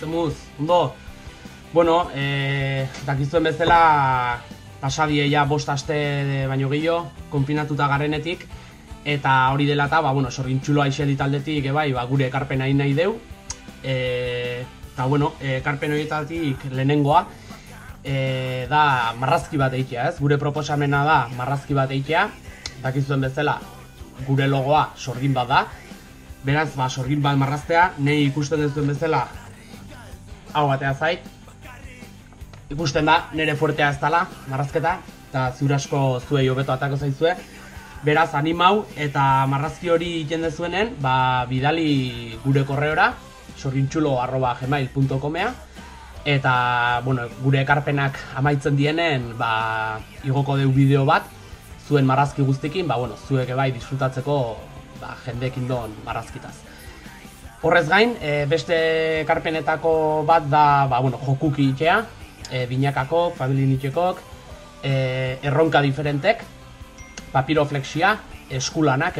zemuz, ondo. Bueno, dakizuen bezala pasadie ja 5 aste baino gehiago, konfinatuta garrenetik, eta hori dela eta, Sorgintxulo Aixeli taldetik, gure ekarpena egin nahi deu. Eta, ekarpen horietatik lehenengoa, da marrazki bat egitea, ez? Gure proposamena da marrazki bat egitea, dakizuen bezala gure logoa sorgin bat da. Beraz, sorgin bat marraztea, nahi ikusten duzuen bezala hau batea zait. Ikusten da, nire fuertea ez dela, marrazketa, eta ziur asko zuei hobeto atako zaizue. Beraz, animau eta marrazki hori egiten dezuenen, bidali gure korreora, sorgintxulo@gmail.com-ea, eta, gure ekarpenak amaitzen dienen, igoko deu bideo bat, zuen marrazki guztikin, zuek disfrutatzeko jendeekin don marrazkitaz. Horrez gain, beste ekarpenetako bat da, jokuki itxea, binakako, familinitxekok, erronka diferentek, papiroflexia, eskulanak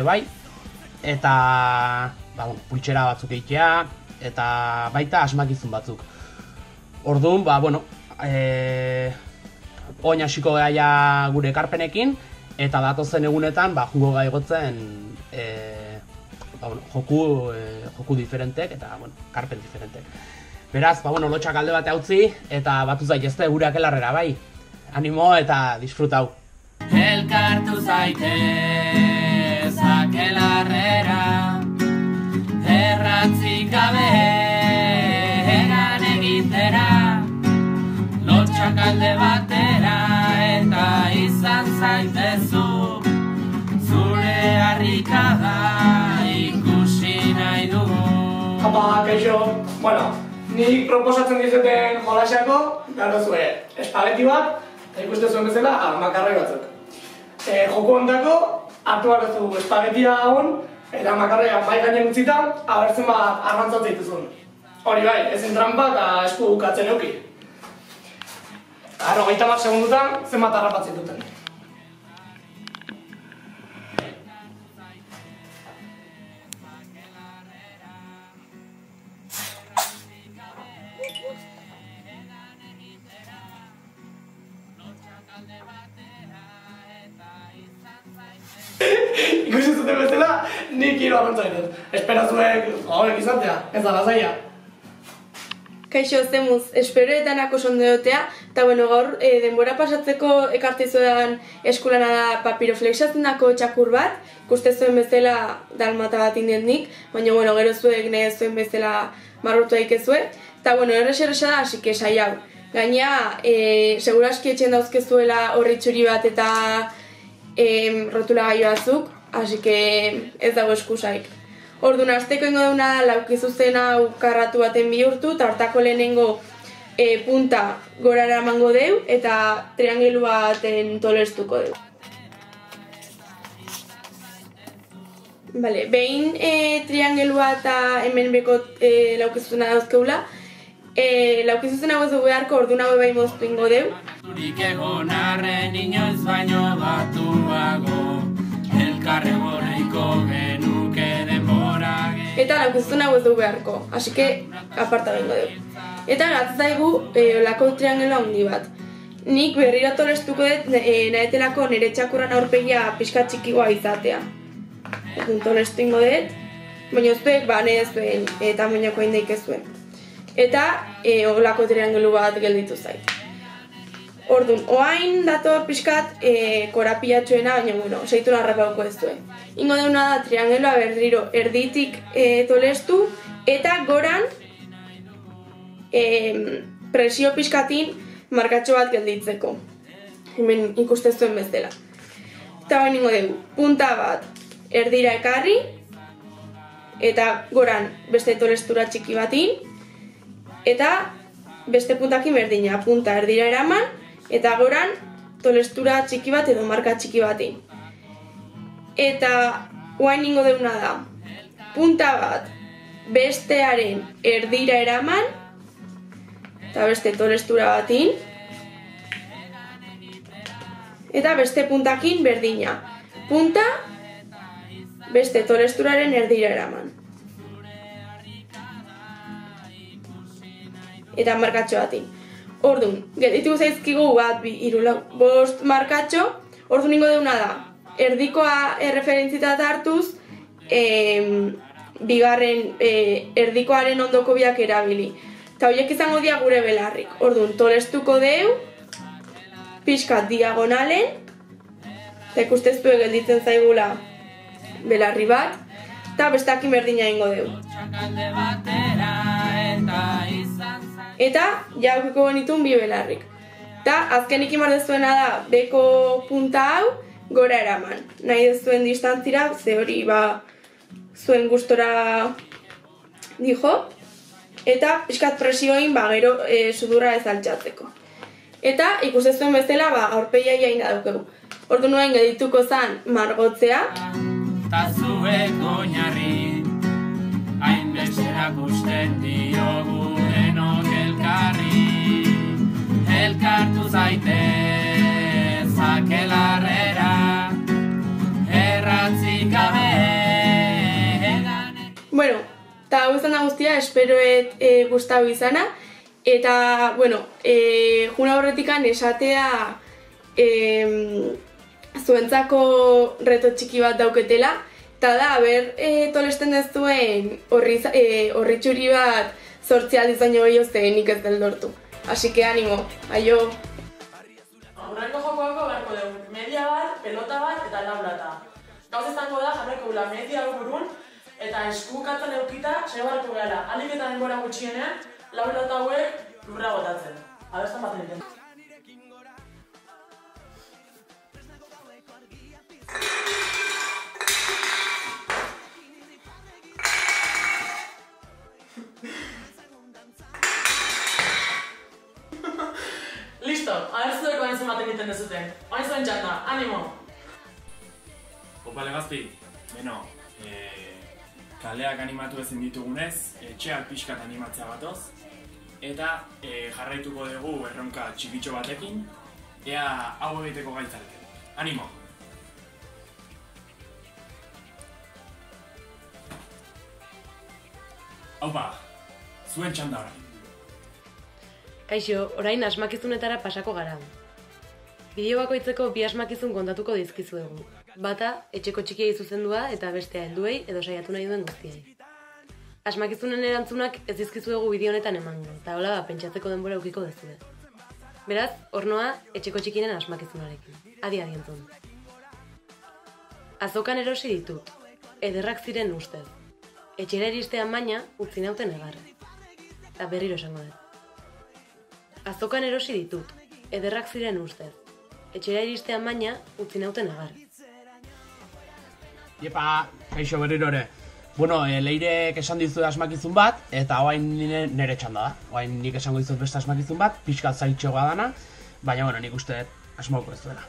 eta pultsera batzuk eitea, eta baita asmakizun batzuk. Orduan, oin hasiko gaia gure ekarpenekin, eta datozen egunetan jungo gaigotzen joku diferentek eta ekarpen diferentek. Beraz, lotxak alde bate utzi eta batu zaitezte gure akelarrera, bai. Animo eta disfrutau. Elkartu zaitez akelarrera, erratzik gabe egan egitera, lotxak alde batera eta izan zaitezu, zure harrikada ikusi nahi dugu. Apa, kaixo, nik proposatzen dizuten jolaseako, gero zue, espageti bat, eta ikuste zuen bezala, makarroi batzuk. Joku ondako, hartu barezu espagetia hon, eta makarroia bai gainen utzita, abertzen arrantzatzen dituzun. Hori bai, ezin trampa eta esku bukatzen euki. 30 segundutan, zenbat harrapatzen duten. Ikusi zuten bezala, nik hiru arrantzak dut. Espero zuek hauek izatea, ez da lasaia. Kaixo, zemuz, esperoetanako sondeotea, eta gaur denbora pasatzeko ekartizuedan eskulana da papiroflexazenako txakur bat, ikuste zuen bezala dalmata bat indiendik, baina gero zuek nahi zuen bezala marrutu daikezue, eta erresa da, hasi que saiau. Gaina, seguraski etxen dauzkezuela horri txuri bat eta rotula gaio batzuk, hasi que ez dago eskusaik. Orduan, azteko ingo duna laukizuzen hau karratu baten bihurtu, eta hortako lehenengo punta gorara emango deu, eta triangelu baten tolestuko deu. Behin triangelua eta hemen beko laukizuzena dauzkeula, laukizuzena hau ez dugu beharko, orduan hau behin moztu ingo deu. Zurik egon arren inoiz baino batuago, elkarre boreiko genuke denbora. Eta laukizuzena hau ez dugu beharko, hasi que aparta bengo deu. Eta gatzaigu olako triangelo handi bat. Nik berriro tolestuko dut nahetelako nire txakurran aurpegia pixka txikigoa izatea. Tolestu ingo dut, baina zuek nahi zuen tamainako hain daikezuen. Eta olako triangelu bat gelditu zait. Orduan, oain dato pixkat korapilatxoena, baina seitu narrapauko ez duen. Ingo deuna da triangeloa berriro erditik tolestu eta goran presio pixkatin markatxo bat gelditzeko. Hemen ikuste zuen bezala. Eta bain ingo dugu, punta bat erdira ekarri eta goran beste tolestura txiki batin eta beste puntakin berdina, punta erdira eraman eta goran tolestura txiki bat edo marka txiki batin. Eta guain ingo deuna da, punta bat bestearen erdira eraman eta beste tolestura batin eta beste puntakin berdina. Punta beste tolesturaren erdira eraman. eta markatxo batin. Orduan, gelditu zaizkigu bat, 3, 4, 5 markatxo, orduan ningo deuna da, erdikoa referentzitat hartuz, bigarren erdikoaren ondoko biak erabili. Eta horiek izango dira gure belarrik. Orduan, tolestuko deu, pixkat diagonalen, eta ikustezpue gelditzen zaigula belarri bat, eta bestakin berdina ingo deu. Eta, jaukiko genitun bi belarrik. Eta, azkenik imardezuena da, beko punta hau, gora eraman. Nahi dezuen distantzira, ze hori zuen gustora dijo, eta pixkat presioin gero sudurra ez altxatzeko. Eta ikustezuen bezala aurpegia jaina daukegu. Ordu nuen gedituko zan margotzea. Ta zuek oinarri, hainbeste erakusten diogu denok elkarri. Elkartu zaitez akelarrera, erratzik gabe. Bueno, eta hau izan da guztia, esperoet gustau izana. Eta, bueno, juna horretikan esatea zuentzako reto txiki bat dauketela, eta da, tolesten dezuen horri txuri bat 8 aldiz baino gehiago nik ez del lortu. Así que animo, aio! Urrengo jokoako beharko dugu, media bat, pelota bat eta laulata. Gauz izango da jarreko gula media burun eta esku katzen eukita sebarreko gara. Alik eta denbora gutxienean, laulata hauek lurra botatzen. Abestan bat egiten. Listo, zuek oain zenbat egiten dezuten. Oain zuen txanda, animo! Opa Legazpi, kaleak animatu ezin ditugunez, etxeak pixkat animatzea batoz, eta jarraituko dugu erronka txikitxo batekin, ea hau egiteko gaitzarete. Animo! Haupa, zuen txanda orain. Kaixo, orain asmakizunetara pasako gara. Bideo bakoitzeko 2 asmakizun kontatuko dizkizuegu. Bata, etxeko txikiei zuzendua eta bestea helduei edo saiatu nahi duen guztiei. Asmakizunen erantzunak ez dizkizuegu bideo honetan emango, eta hola pentsatzeko denbora edukiko dezue. Beraz, hornoa etxeko txikinen asmakizunarekin. Adi entzun. Azokan erosi ditut, ederrak ziren ustez. Etxera iristean baina utzi nauten egar. Eta berriro esango dut. Azokan erosi ditut, ederrak ziren ustez. Etxera iristean baina utzi nauten egar. Iepa, kaixo berriro ere. Bueno, Leirek esan dizu asmakizun bat, eta oain nire txanda da. Oain nik esango dizut beste asmakizun bat, pixkat zaitxoa dana, baina bueno, nik uste asmauko ez duela.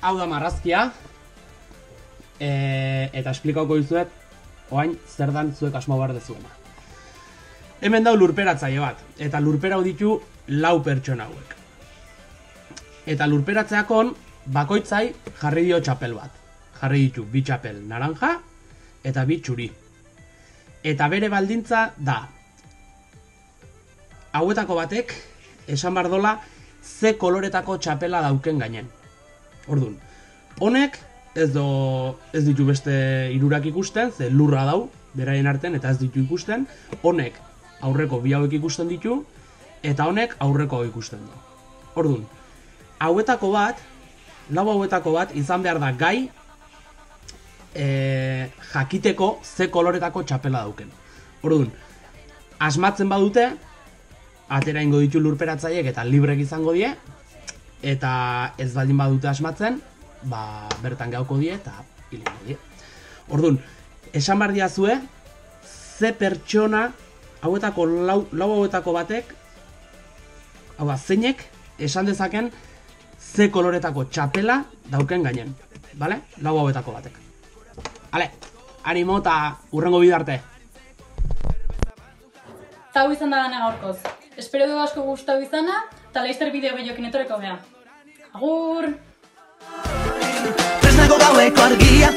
Hau da marrazkia, eta esplikauko dizuet, oain zer dan zuek asmau behar dezuena. Hemen dau lurperatzaile bat, eta lurperau ditu 4 pertsona hauek. Eta lurperatzeakon, bakoitzai jarri dio txapel bat. Jarri ditu 2 txapel naranja eta 2 txuri. Eta bere baldintza da, hauetako batek esan behar dola ze koloretako txapela dauken gainen. Orduan, honek ez ditu beste 3 ikusten, ze lurra dau, beraien artean eta ez ditu ikusten. Honek aurreko 2 hauek ikusten ditu, eta honek aurreko hau ikusten du. Orduan, hauetako bat, 4 hauetako bat izan behar da gai jakiteko ze koloretako txapela dauken. Orduan, asmatzen badute, atera ingo ditu lurperatzaiek eta librek izango die, eta ez baldin badute asmatzen, bertan gauko die eta hilingo die. Orduan, esan behar diazue, ze pertsona hauetako 4 hauetako batek, hau da, zeinek esan dezaken ze koloretako txapela dauken gainen. Bale? 4 hauetako batek. Hale, animo eta urrengo bidarte. Zau izan da gana gaurkoz. Espero du asko gustau izana, eta laizter bideo behiokin etoreko gea. Agur! Tresnako gaueko argia